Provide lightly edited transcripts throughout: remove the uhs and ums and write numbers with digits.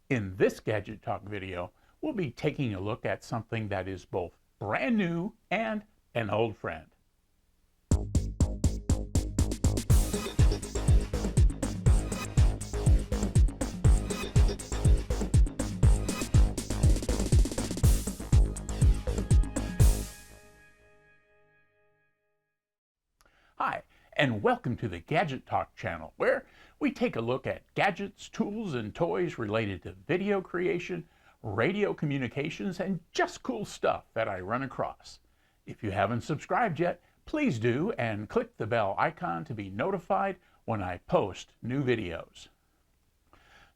In this Gadget Talk video, we'll be taking a look at something that is both brand new and an old friend. Hi, and welcome to the Gadget Talk channel, where we take a look at gadgets, tools, and toys related to video creation, radio communications, and just cool stuff that I run across. If you haven't subscribed yet, please do and click the bell icon to be notified when I post new videos.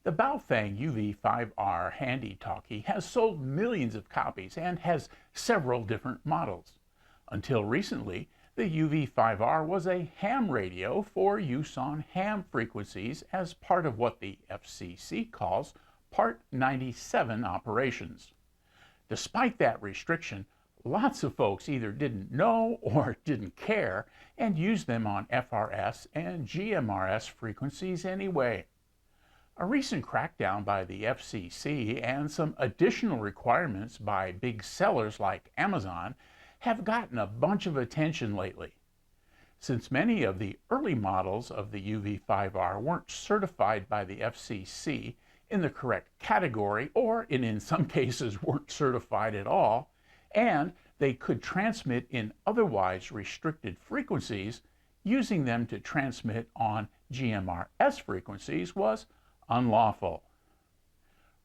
The BaoFeng UV5R handy talkie has sold millions of copies and has several different models. Until recently, the UV5R was a ham radio for use on ham frequencies as part of what the FCC calls Part 97 operations. Despite that restriction, lots of folks either didn't know or didn't care and used them on FRS and GMRS frequencies anyway. A recent crackdown by the FCC and some additional requirements by big sellers like Amazon have gotten a bunch of attention lately. Since many of the early models of the UV5R weren't certified by the FCC in the correct category, or in some cases weren't certified at all, and they could transmit in otherwise restricted frequencies, using them to transmit on GMRS frequencies was unlawful.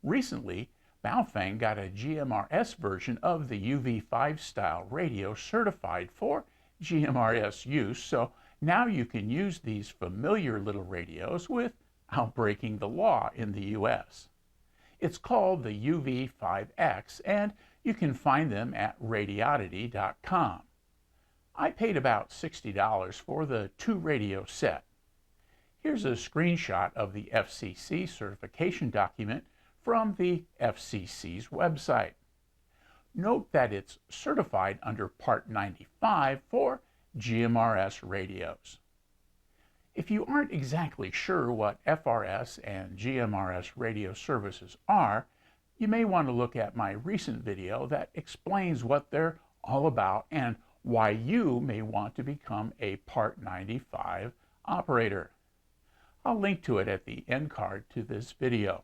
Recently, BaoFeng got a GMRS version of the UV5 style radio certified for GMRS use, so now you can use these familiar little radios without breaking the law in the US. It's called the UV5X, and you can find them at Radioddity.com. I paid about $60 for the 2-radio set. Here's a screenshot of the FCC certification document from the FCC's website. Note that it's certified under Part 95 for GMRS radios. If you aren't exactly sure what FRS and GMRS radio services are, you may want to look at my recent video that explains what they're all about and why you may want to become a Part 95 operator. I'll link to it at the end card to this video.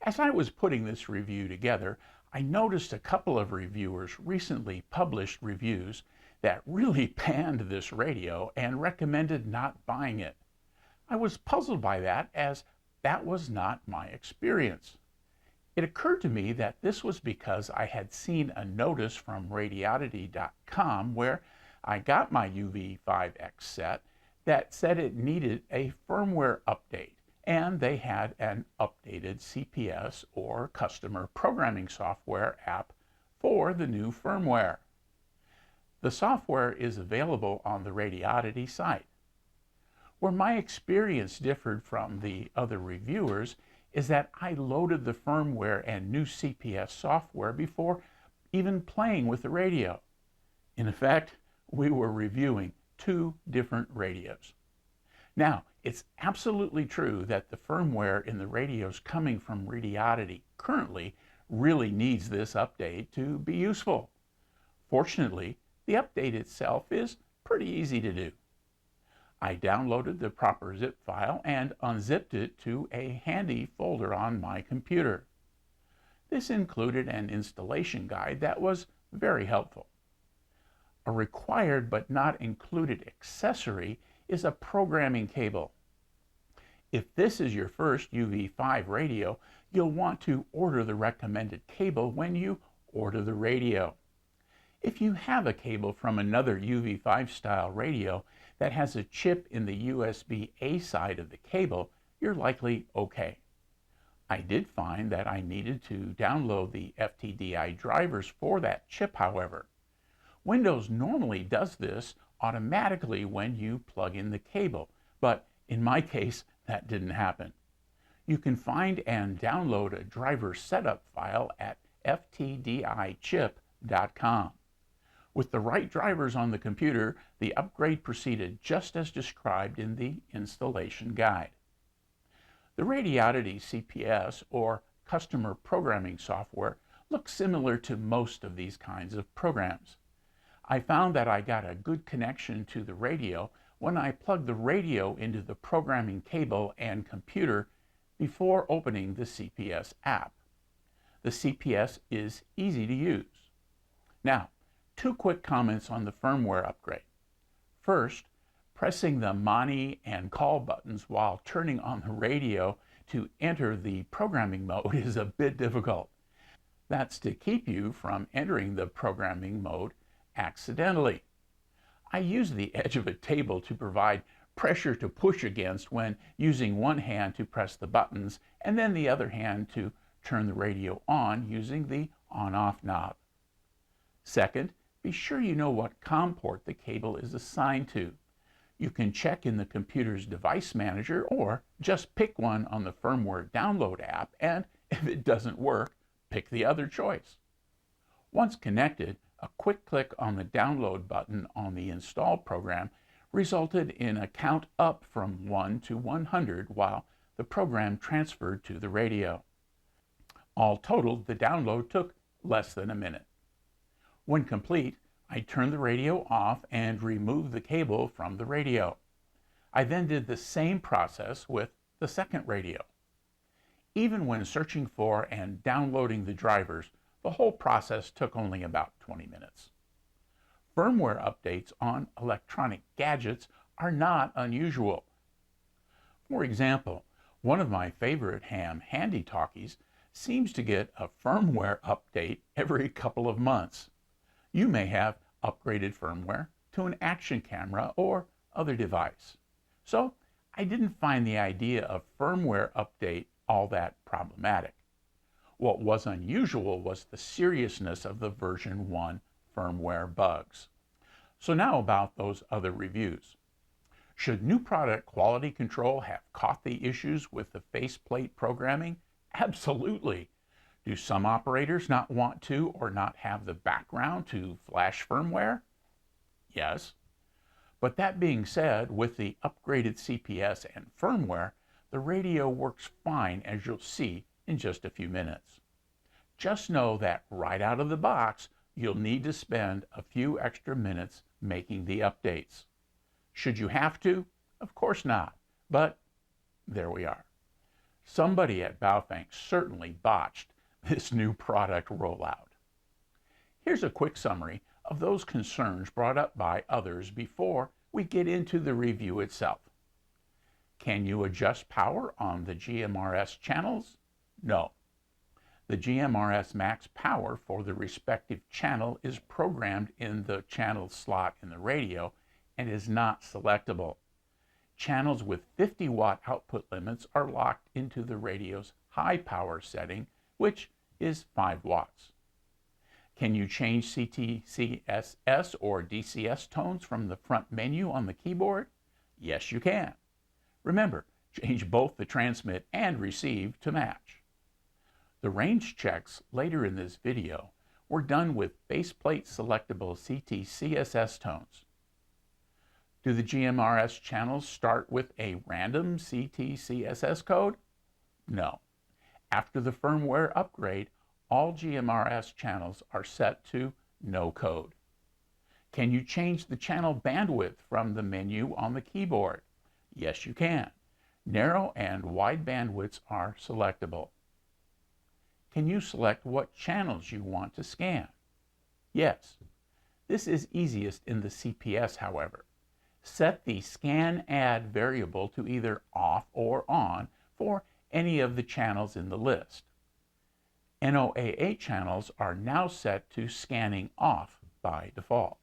As I was putting this review together, I noticed a couple of reviewers recently published reviews that really panned this radio and recommended not buying it. I was puzzled by that, as that was not my experience. It occurred to me that this was because I had seen a notice from Radioddity.com where I got my UV5X set that said it needed a firmware update, and they had an updated CPS or customer programming software app for the new firmware. The software is available on the Radioddity site. Where my experience differed from the other reviewers is that I loaded the firmware and new CPS software before even playing with the radio. In effect, we were reviewing two different radios. Now, it's absolutely true that the firmware in the radios coming from Radioddity currently really needs this update to be useful. Fortunately, the update itself is pretty easy to do. I downloaded the proper zip file and unzipped it to a handy folder on my computer. This included an installation guide that was very helpful. A required but not included accessory is a programming cable. If this is your first UV5 radio, you'll want to order the recommended cable when you order the radio. If you have a cable from another UV5 style radio that has a chip in the USB-A side of the cable, you're likely okay. I did find that I needed to download the FTDI drivers for that chip, however. Windows normally does this automatically when you plug in the cable, but in my case, that didn't happen. You can find and download a driver setup file at ftdichip.com. With the right drivers on the computer, the upgrade proceeded just as described in the installation guide. The Radioddity CPS, or customer programming software looks similar to most of these kinds of programs. I found that I got a good connection to the radio when I plugged the radio into the programming cable and computer before opening the CPS app. The CPS is easy to use. Now, 2 quick comments on the firmware upgrade. First, pressing the MANI and call buttons while turning on the radio to enter the programming mode is a bit difficult. That's to keep you from entering the programming mode accidentally. I use the edge of a table to provide pressure to push against when using one hand to press the buttons and then the other hand to turn the radio on using the on-off knob. Second, be sure you know what COM port the cable is assigned to. You can check in the computer's device manager or just pick one on the firmware download app, and if it doesn't work, pick the other choice. Once connected, a quick click on the download button on the install program resulted in a count up from 1 to 100 while the program transferred to the radio. All totaled, the download took less than a minute. When complete, I turned the radio off and removed the cable from the radio. I then did the same process with the second radio. Even when searching for and downloading the drivers, the whole process took only about 20 minutes. Firmware updates on electronic gadgets are not unusual. For example, one of my favorite ham handy talkies seems to get a firmware update every couple of months. You may have upgraded firmware to an action camera or other device. So I didn't find the idea of firmware update all that problematic. What was unusual was the seriousness of the version 1 firmware bugs. So now about those other reviews. Should new product quality control have caught the issues with the faceplate programming? Absolutely. Do some operators not want to or not have the background to flash firmware? Yes. But that being said, with the upgraded CPS and firmware, the radio works fine, as you'll see in just a few minutes. Just know that right out of the box, you'll need to spend a few extra minutes making the updates. Should you have to? Of course not, but there we are. Somebody at BaoFeng certainly botched this new product rollout. Here's a quick summary of those concerns brought up by others before we get into the review itself. Can you adjust power on the GMRS channels? No. The GMRS max power for the respective channel is programmed in the channel slot in the radio and is not selectable. Channels with 50-watt output limits are locked into the radio's high power setting, which is 5 watts. Can you change CTCSS or DCS tones from the front menu on the keyboard? Yes, you can. Remember, change both the transmit and receive to match. The range checks later in this video were done with faceplate selectable CTCSS tones. Do the GMRS channels start with a random CTCSS code? No. After the firmware upgrade, all GMRS channels are set to no code. Can you change the channel bandwidth from the menu on the keyboard? Yes, you can. Narrow and wide bandwidths are selectable. Can you select what channels you want to scan? Yes. This is easiest in the CPS, however. Set the scan add variable to either off or on for any of the channels in the list. NOAA channels are now set to scanning off by default.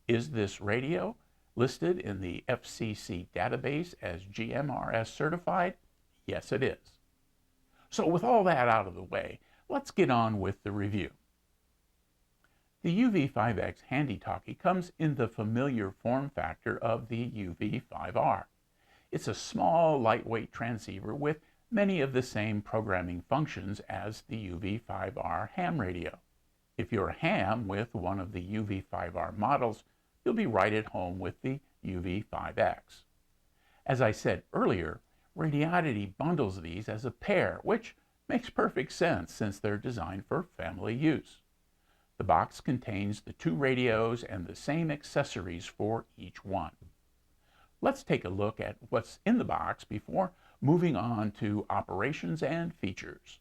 Is this radio listed in the FCC database as GMRS certified? Yes, it is. So with all that out of the way, let's get on with the review. The UV5X handy talkie comes in the familiar form factor of the UV5R. It's a small, lightweight transceiver with many of the same programming functions as the UV5R ham radio. If you're a ham with one of the UV5R models, you'll be right at home with the UV5X. As I said earlier, Radioddity bundles these as a pair, which Makes perfect sense since they're designed for family use. The box contains the 2 radios and the same accessories for each one. Let's take a look at what's in the box before moving on to operations and features.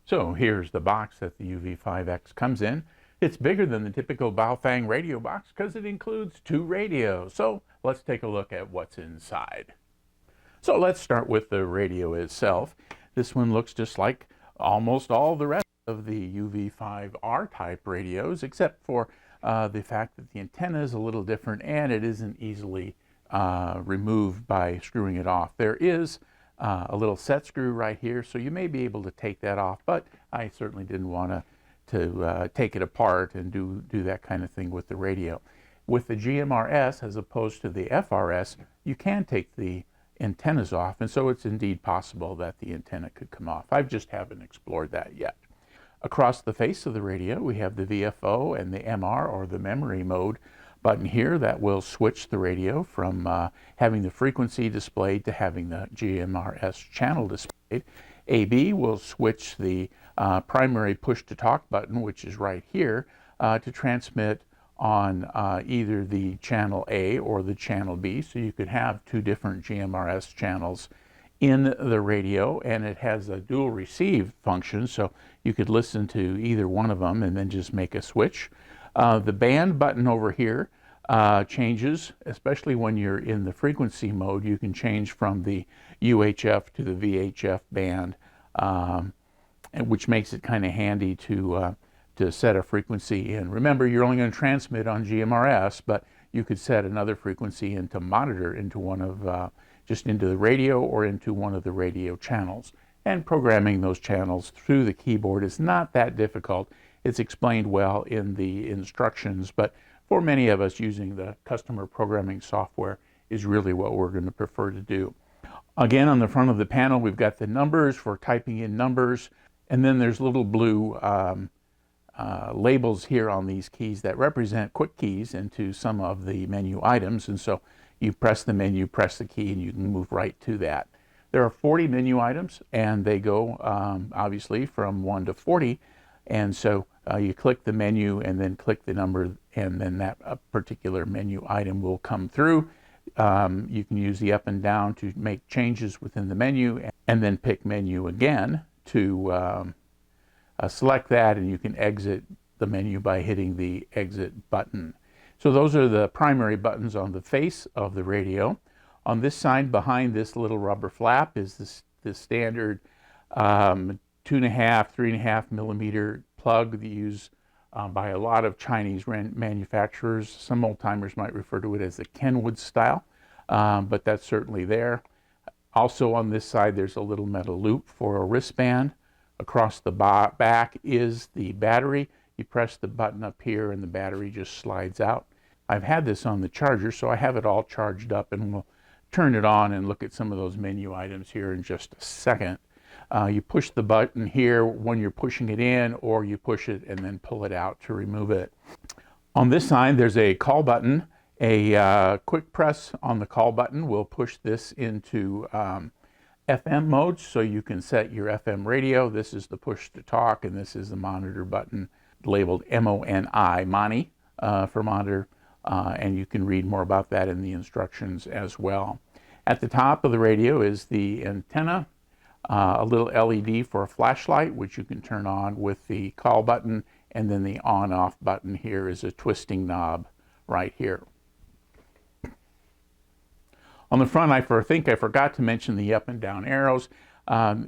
So here's the box that the UV5X comes in. It's bigger than the typical BaoFeng radio box because it includes 2 radios. So let's take a look at what's inside. So let's start with the radio itself. This one looks just like almost all the rest of the UV5R type radios, except for the fact that the antenna is a little different and it isn't easily removed by screwing it off. There is a little set screw right here, so you may be able to take that off, but I certainly didn't want to take it apart and do that kind of thing with the radio. With the GMRS, as opposed to the FRS, you can take the antennas off, and so it's indeed possible that the antenna could come off. I just haven't explored that yet. Across the face of the radio, we have the VFO and the MR, or the memory mode, button here that will switch the radio from having the frequency displayed to having the GMRS channel displayed. AB will switch the primary push-to-talk button, which is right here, to transmit on either the channel A or the channel B. So you could have 2 different GMRS channels in the radio, and it has a dual receive function, so you could listen to either one of them and then just make a switch. The band button over here changes, especially when you're in the frequency mode. You can change from the UHF to the VHF band, which makes it kind of handy to set a frequency in. Remember, you're only going to transmit on GMRS, but you could set another frequency and to monitor into one of just into the radio or into one of the radio channels. And programming those channels through the keyboard is not that difficult. It's explained well in the instructions, but for many of us, using the customer programming software is really what we're going to prefer to do. Again, on the front of the panel, we've got the numbers for typing in numbers, and then there's little blue labels here on these keys that represent quick keys into some of the menu items, and so you press the menu, press the key, and you can move right to that. There are 40 menu items, and they go obviously from 1 to 40, and so you click the menu and then click the number, and then that particular menu item will come through. You can use the up and down to make changes within the menu, and then pick menu again to select that, and you can exit the menu by hitting the exit button. So those are the primary buttons on the face of the radio. On this side, behind this little rubber flap, is the standard 2.5, 3.5 millimeter plug that used by a lot of Chinese manufacturers. Some old timers might refer to it as the Kenwood style, but that's certainly there. Also on this side, there's a little metal loop for a wristband. Across the back is the battery. You press the button up here and the battery just slides out. I've had this on the charger, so I have it all charged up, and we'll turn it on and look at some of those menu items here in just a second. You push the button here when you're pushing it in, or you push it and then pull it out to remove it. On this side, there's a call button. A quick press on the call button will push this into FM mode, so you can set your FM radio. This is the push to talk, and this is the monitor button labeled MONI, Moni, for monitor, and you can read more about that in the instructions as well. At the top of the radio is the antenna, a little LED for a flashlight, which you can turn on with the call button, and then the on-off button here is a twisting knob right here. On the front, I think I forgot to mention the up and down arrows.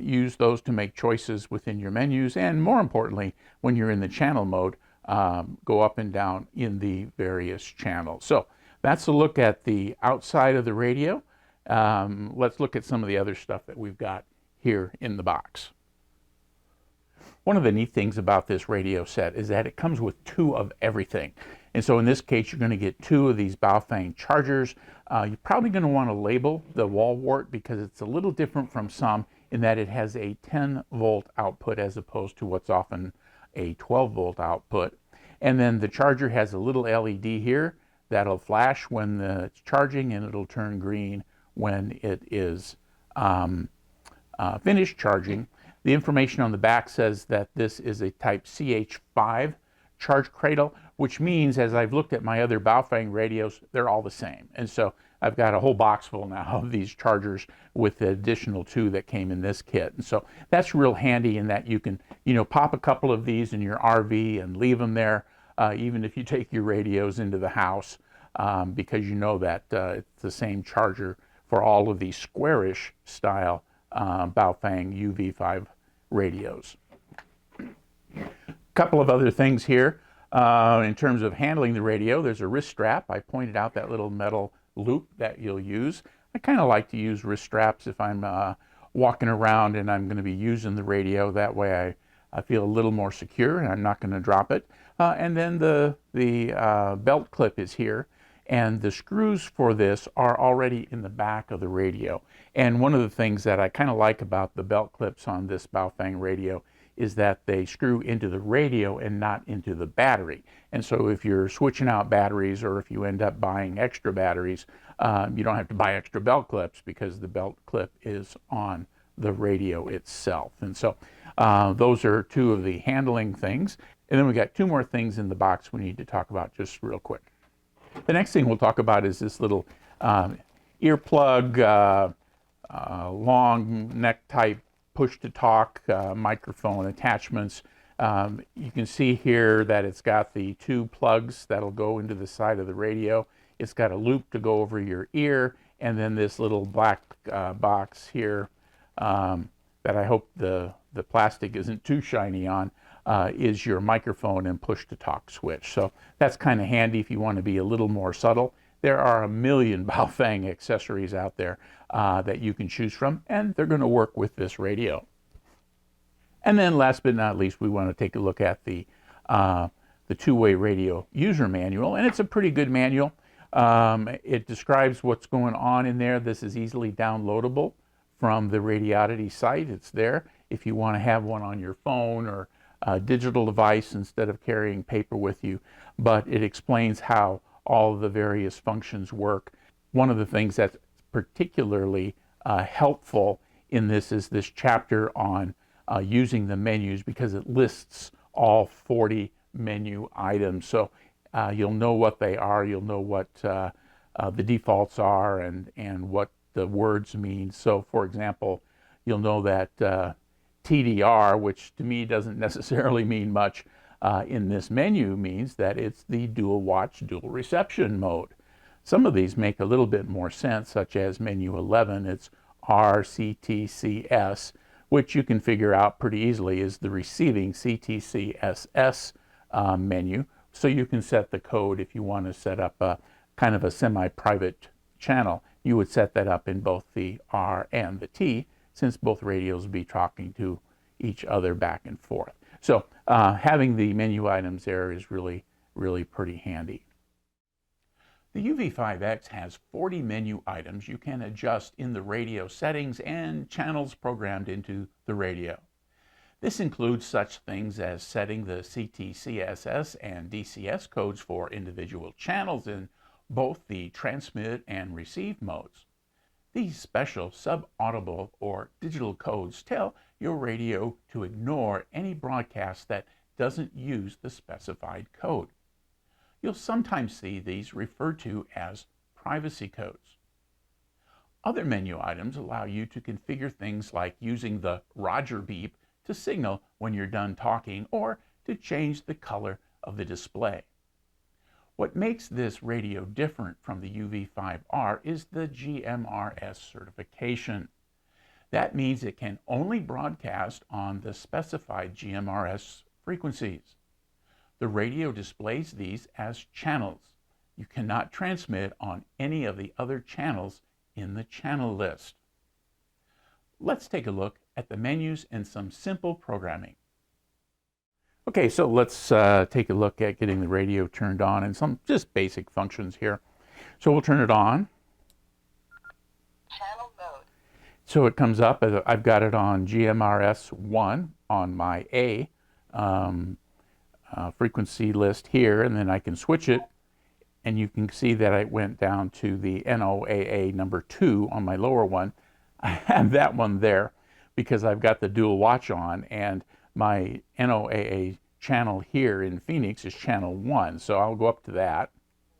Use those to make choices within your menus, and more importantly, when you're in the channel mode, go up and down in the various channels. So that's a look at the outside of the radio. Let's look at some of the other stuff that we've got here in the box. One of the neat things about this radio set is that it comes with 2 of everything. And so in this case, you're going to get 2 of these BaoFeng chargers. You're probably going to want to label the wall wart because it's a little different from some in that it has a 10-volt output as opposed to what's often a 12-volt output. And then the charger has a little LED here that'll flash when it's charging, and it'll turn green when it is finished charging. The information on the back says that this is a type CH5 charge cradle, which means, as I've looked at my other BaoFeng radios, they're all the same. And so I've got a whole box full now of these chargers with the additional 2 that came in this kit. And so that's real handy in that you can, pop a couple of these in your RV and leave them there, even if you take your radios into the house, because you know that it's the same charger for all of these squarish style BaoFeng UV5 radios. A couple of other things here in terms of handling the radio. There's a wrist strap. I pointed out that little metal loop that you'll use. I kind of like to use wrist straps if I'm walking around and I'm going to be using the radio. That way I feel a little more secure and I'm not going to drop it. And then the belt clip is here, and the screws for this are already in the back of the radio. And one of the things that I kind of like about the belt clips on this BaoFeng radio is that they screw into the radio and not into the battery. And so if you're switching out batteries, or if you end up buying extra batteries, you don't have to buy extra belt clips because the belt clip is on the radio itself. And so those are 2 of the handling things. And then we got 2 more things in the box we need to talk about just real quick. The next thing we'll talk about is this little earplug, long neck type push-to-talk microphone attachments. You can see here that it's got the 2 plugs that'll go into the side of the radio. It's got a loop to go over your ear, and then this little black box here that I hope the plastic isn't too shiny on is your microphone and push-to-talk switch. So that's kind of handy if you want to be a little more subtle. There are a million BaoFeng accessories out there that you can choose from, and they're going to work with this radio. And then last but not least, we want to take a look at the 2-way radio user manual, and it's a pretty good manual. It describes what's going on in there. This is easily downloadable from the Radioddity site. It's there if you want to have one on your phone or a digital device instead of carrying paper with you. But it explains how all of the various functions work. One of the things that's particularly helpful in this is this chapter on using the menus, because it lists all 40 menu items. So you'll know what they are, you'll know what the defaults are and what the words mean. So for example, you'll know that TDR, which to me doesn't necessarily mean much, in this menu means that it's the dual watch, dual reception mode. Some of these make a little bit more sense, such as menu 11, it's RCTCS, which you can figure out pretty easily is the receiving CTCSS menu. So you can set the code if you want to set up a kind of a semi-private channel. You would set that up in both the R and the T, since both radios will be talking to each other back and forth. So having the menu items there is really, really pretty handy. The UV5X has 40 menu items you can adjust in the radio settings and channels programmed into the radio. This includes such things as setting the CTCSS and DCS codes for individual channels in both the transmit and receive modes. These special sub-audible or digital codes tell your radio to ignore any broadcast that doesn't use the specified code. You'll sometimes see these referred to as privacy codes. Other menu items allow you to configure things like using the Roger beep to signal when you're done talking, or to change the color of the display. What makes this radio different from the UV5R is the GMRS certification. That means it can only broadcast on the specified GMRS frequencies. The radio displays these as channels. You cannot transmit on any of the other channels in the channel list. Let's take a look at the menus and some simple programming. Okay, so let's take a look at getting the radio turned on and some just basic functions here. So we'll turn it on. Channel mode. So it comes up, I've got it on GMRS 1 on my A frequency list here, and then I can switch it, and you can see that I went down to the NOAA number 2 on my lower one. I have that one there. because I've got the dual watch on, and my NOAA channel here in Phoenix is channel 1. So I'll go up to that.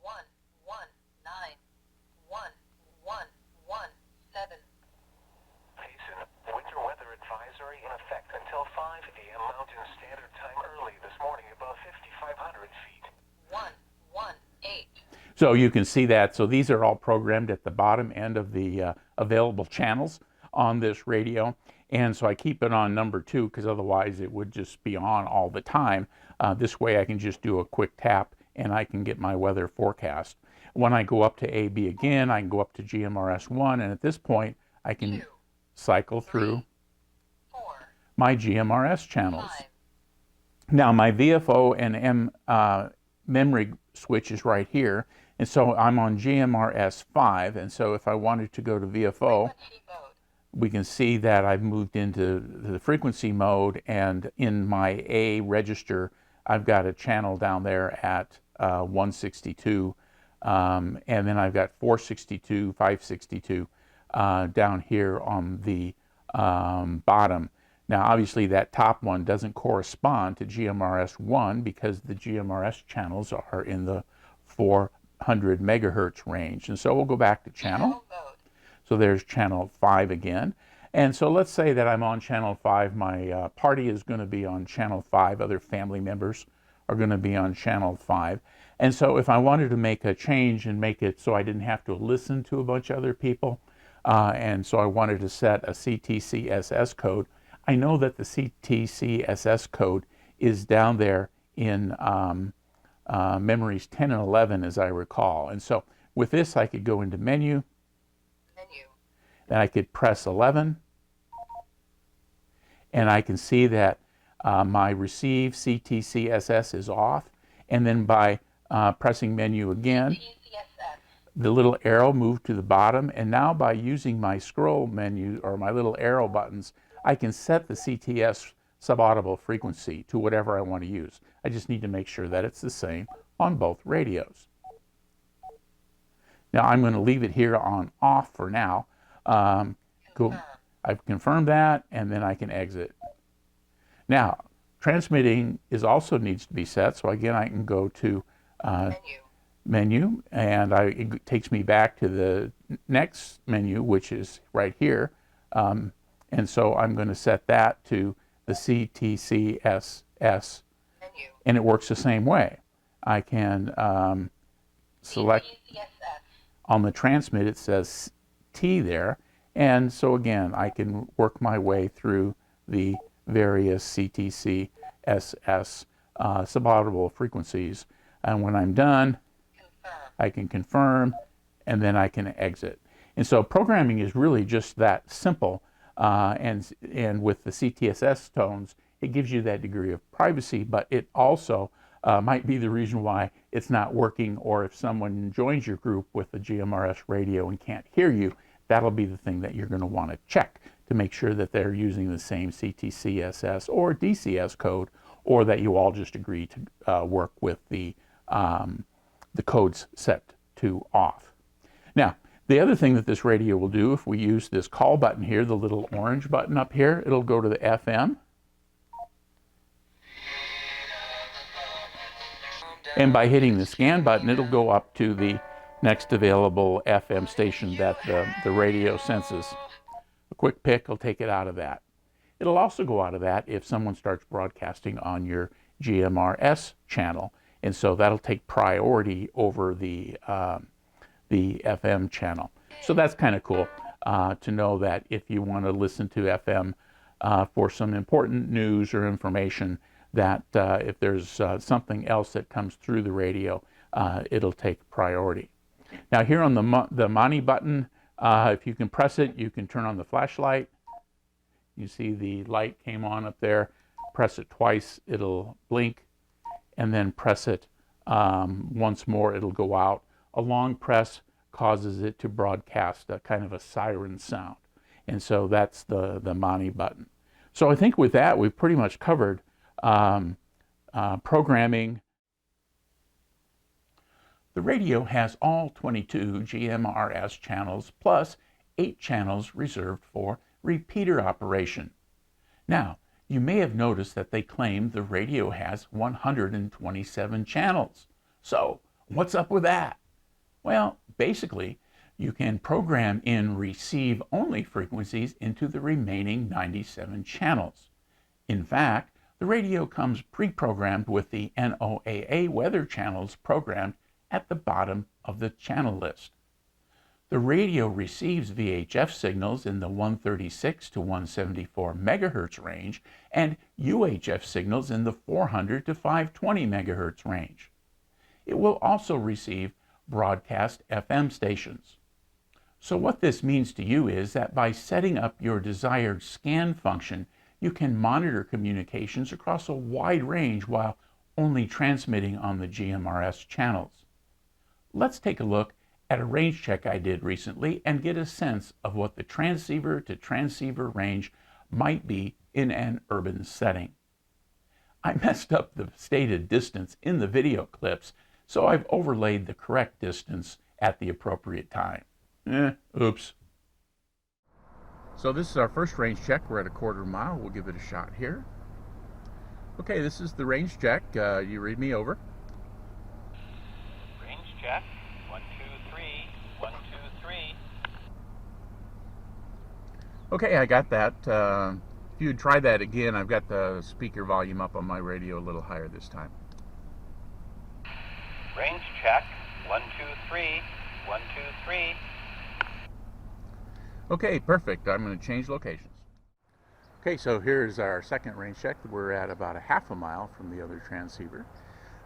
119.1.1.7. Payson, winter weather advisory in effect until 5 a.m. Mountain Standard Time early this morning above 5,500 feet. 118. So you can see that. So these are all programmed at the bottom end of the available channels on this radio. And so I keep it on number 2 because otherwise it would just be on all the time. This way I can just do a quick tap and I can get my weather forecast. When I go up to AB again, I can go up to GMRS 1, and at this point I can cycle through my GMRS channels. Now my VFO and M memory switch is right here, and so I'm on GMRS 5, and so if I wanted to go to VFO, we can see that I've moved into the frequency mode, and in my A register I've got a channel down there at 162, and then I've got 462, 562 down here on the bottom. Now obviously that top one doesn't correspond to GMRS 1 because the GMRS channels are in the 400 megahertz range. And so we'll go back to channel. So there's channel 5 again. And so let's say that I'm on channel 5. My party is going to be on channel 5. Other family members are going to be on channel 5. And so if I wanted to make a change and make it so I didn't have to listen to a bunch of other people, and so I wanted to set a CTCSS code, I know that the CTCSS code is down there in memories 10 and 11, as I recall. And so with this, I could go into menu, and I could press 11, and I can see that my receive CTCSS is off, and then by pressing menu again, the little arrow moved to the bottom, and now by using my scroll menu or my little arrow buttons, I can set the CTS subaudible frequency to whatever I want to use. I just need to make sure that it's the same on both radios. Now I'm going to leave it here on off for now. I've confirmed that, and then I can exit. Now transmitting also needs to be set, so again I can go to menu, and it takes me back to the next menu, which is right here. And so I'm going to set that to the CTCSS, and it works the same way. I can select on the transmit, it says T there, and so again I can work my way through the various CTCSS subaudible frequencies, and when I'm done, I can confirm, and then I can exit. And so programming is really just that simple. And with the CTSS tones, it gives you that degree of privacy, but it also might be the reason why it's not working, or if someone joins your group with the GMRS radio and can't hear you, that'll be the thing that you're going to want to check to make sure that they're using the same CTCSS or DCS code, or that you all just agree to work with the codes set to off. Now, the other thing that this radio will do, if we use this call button here, the little orange button up here, it'll go to the FM. And by hitting the scan button, it'll go up to the next available FM station that the radio senses. A quick pick will take it out of that. It'll also go out of that if someone starts broadcasting on your GMRS channel. And so that'll take priority over the FM channel. So that's kind of cool to know that if you want to listen to FM for some important news or information, that if there's something else that comes through the radio, it'll take priority. Now here on the Mani button, if you can press it, you can turn on the flashlight. You see the light came on up there. Press it twice, it'll blink, and then press it once more, it'll go out. A long press causes it to broadcast a kind of a siren sound. And so that's the Mani button. So I think with that, we've pretty much covered programming. The radio has all 22 GMRS channels plus 8 channels reserved for repeater operation. Now, you may have noticed that they claim the radio has 127 channels. So, what's up with that? Well, basically, you can program in receive-only frequencies into the remaining 97 channels. In fact, the radio comes pre-programmed with the NOAA weather channels programmed at the bottom of the channel list. The radio receives VHF signals in the 136 to 174 megahertz range and UHF signals in the 400 to 520 megahertz range. It will also receive broadcast FM stations. So what this means to you is that by setting up your desired scan function, you can monitor communications across a wide range while only transmitting on the GMRS channels. Let's take a look at a range check I did recently and get a sense of what the transceiver to transceiver range might be in an urban setting. I messed up the stated distance in the video clips, so I've overlaid the correct distance at the appropriate time. Oops. So this is our first range check. We're at a quarter mile. We'll give it a shot here. Okay, this is the range check. You read me over. Range check. 1, 2, 3. 1, 2, 3. Okay, I got that. If you'd try that again, I've got the speaker volume up on my radio a little higher this time. Range check. 1, 2, 3. 1, 2, 3. Okay, perfect. I'm going to change locations. Okay, so here's our second range check. We're at about a half a mile from the other transceiver.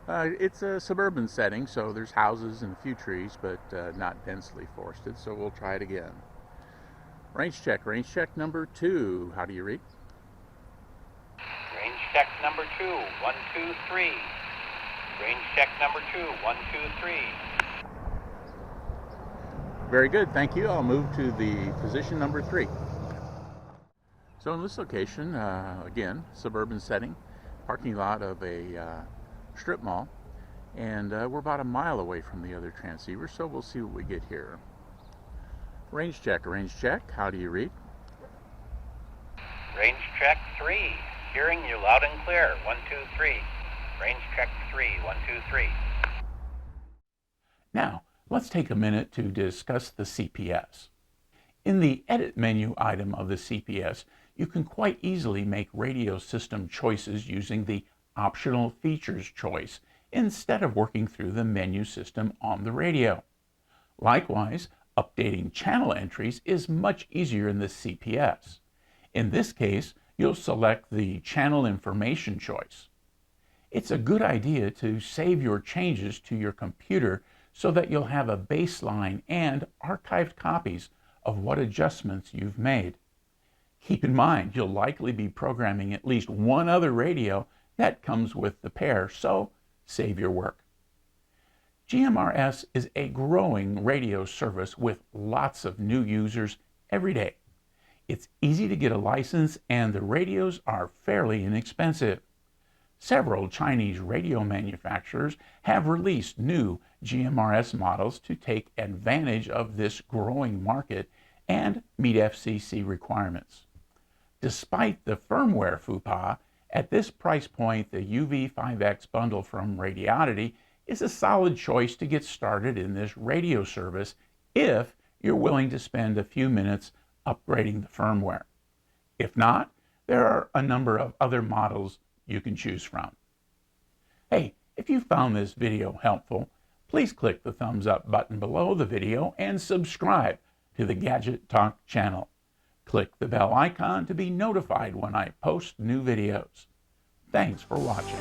It's a suburban setting, so there's houses and a few trees, but not densely forested, so we'll try it again. Range check number 2. How do you read? Range check number 2. 1, 2, 3. Range check number 2. 1, 2, 3. Very good, thank you. I'll move to the position number 3. So in this location, again, suburban setting, parking lot of a strip mall, and we're about a mile away from the other transceiver, so we'll see what we get here. Range check, how do you read? Range check 3. Hearing you loud and clear. 1, 2, 3. Range check 3. 1, 2, 3. Now, let's take a minute to discuss the CPS. In the Edit menu item of the CPS, you can quite easily make radio system choices using the Optional Features choice instead of working through the menu system on the radio. Likewise, updating channel entries is much easier in the CPS. In this case, you'll select the Channel Information choice. It's a good idea to save your changes to your computer so that you'll have a baseline and archived copies of what adjustments you've made. Keep in mind, you'll likely be programming at least one other radio that comes with the pair, so save your work. GMRS is a growing radio service with lots of new users every day. It's easy to get a license and the radios are fairly inexpensive. Several Chinese radio manufacturers have released new GMRS models to take advantage of this growing market and meet FCC requirements. Despite the firmware faux pas, at this price point, the UV5X bundle from Radioddity is a solid choice to get started in this radio service if you're willing to spend a few minutes upgrading the firmware. If not, there are a number of other models you can choose from. Hey, if you found this video helpful, please click the thumbs up button below the video and subscribe to the Gadget Talk channel. Click the bell icon to be notified when I post new videos. Thanks for watching.